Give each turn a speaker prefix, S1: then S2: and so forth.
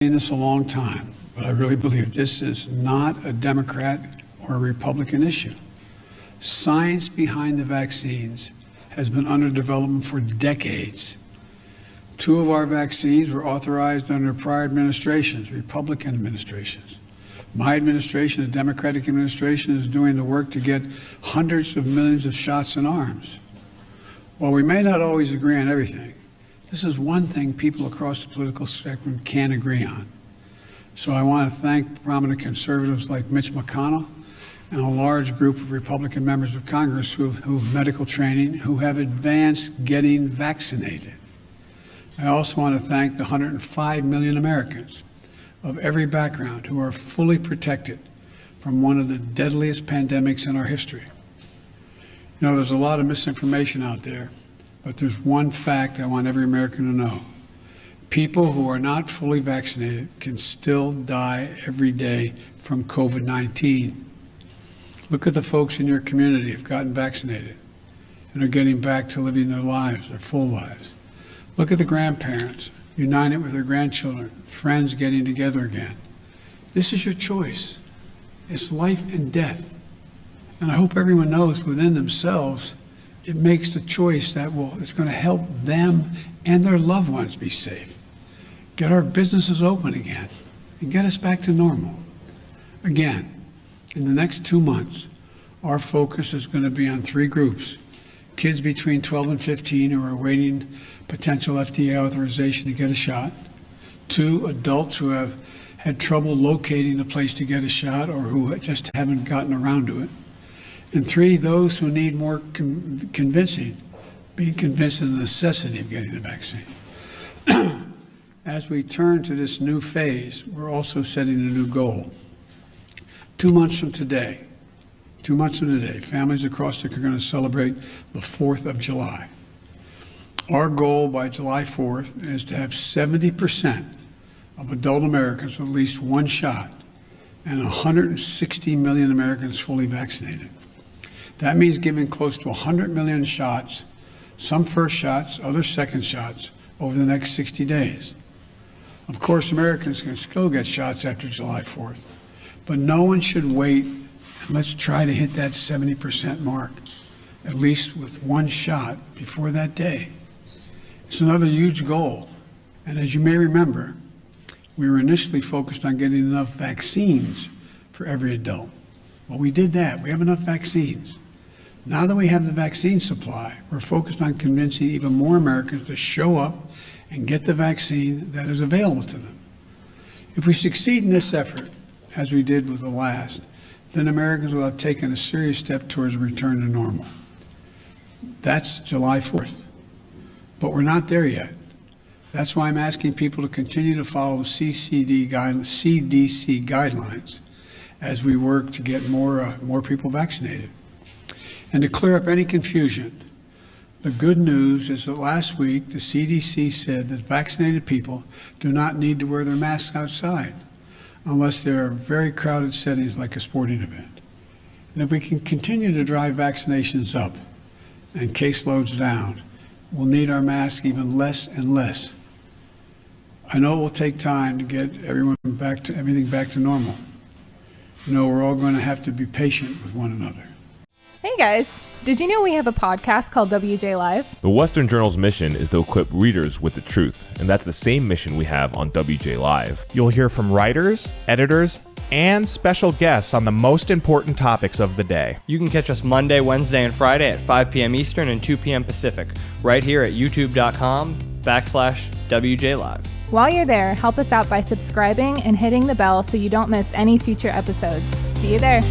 S1: Saying this a long time, but I really believe this is not a Democrat or a Republican issue. Science behind the vaccines has been under development for decades. 2 of our vaccines were authorized under prior administrations, Republican administrations. My administration, the Democratic administration, is doing the work to get hundreds of millions of shots in arms. While we may not always agree on everything, this is one thing people across the political spectrum can agree on. So I want to thank prominent conservatives like Mitch McConnell and a large group of Republican members of Congress who have medical training, who have advanced getting vaccinated. I also want to thank the 105 million Americans of every background who are fully protected from one of the deadliest pandemics in our history. You know, there's a lot of misinformation out there, but there's one fact I want every American to know. People who are not fully vaccinated can still die every day from COVID-19. Look at the folks in your community who've gotten vaccinated and are getting back to living their lives, their full lives. Look at the grandparents united with their grandchildren, friends getting together again. This is your choice. It's life and death. And I hope everyone knows within themselves it makes the choice that it's going to help them and their loved ones be safe, get our businesses open again, and get us back to normal. Again, in the next 2 months, our focus is going to be on 3 groups: kids between 12 and 15 who are awaiting potential FDA authorization to get a shot, 2 adults who have had trouble locating a place to get a shot or who just haven't gotten around to it, and 3, those who need more being convinced of the necessity of getting the vaccine. As we turn to this new phase, we're also setting a new goal. 2 months from today, families across the country are going to celebrate the 4th of July. Our goal by July 4th is to have 70% of adult Americans with at least 1 shot and 160 million Americans fully vaccinated. That means giving close to 100 million shots, some first shots, others second shots, over the next 60 days. Of course, Americans can still get shots after July 4th, but no one should wait, and let's try to hit that 70% mark, at least with 1 shot before that day. It's another huge goal, and as you may remember, we were initially focused on getting enough vaccines for every adult. Well, we did that. We have enough vaccines. Now that we have the vaccine supply, we're focused on convincing even more Americans to show up and get the vaccine that is available to them. If we succeed in this effort, as we did with the last, then Americans will have taken a serious step towards a return to normal. That's July 4th. But we're not there yet. That's why I'm asking people to continue to follow the CDC guidelines as we work to get more people vaccinated. And to clear up any confusion, the good news is that last week the CDC said that vaccinated people do not need to wear their masks outside unless they're in very crowded settings like a sporting event. And if we can continue to drive vaccinations up and caseloads down, we'll need our masks even less and less. I know it will take time to get everything back to normal. You know, we're all going to have to be patient with one another.
S2: Hey guys, did you know we have a podcast called WJ Live?
S3: The Western Journal's mission is to equip readers with the truth, and that's the same mission we have on WJ Live.
S4: You'll hear from writers, editors, and special guests on the most important topics of the day.
S5: You can catch us Monday, Wednesday, and Friday at 5 p.m. Eastern and 2 p.m. Pacific, right here at youtube.com/WJ Live.
S2: While you're there, help us out by subscribing and hitting the bell so you don't miss any future episodes. See you there.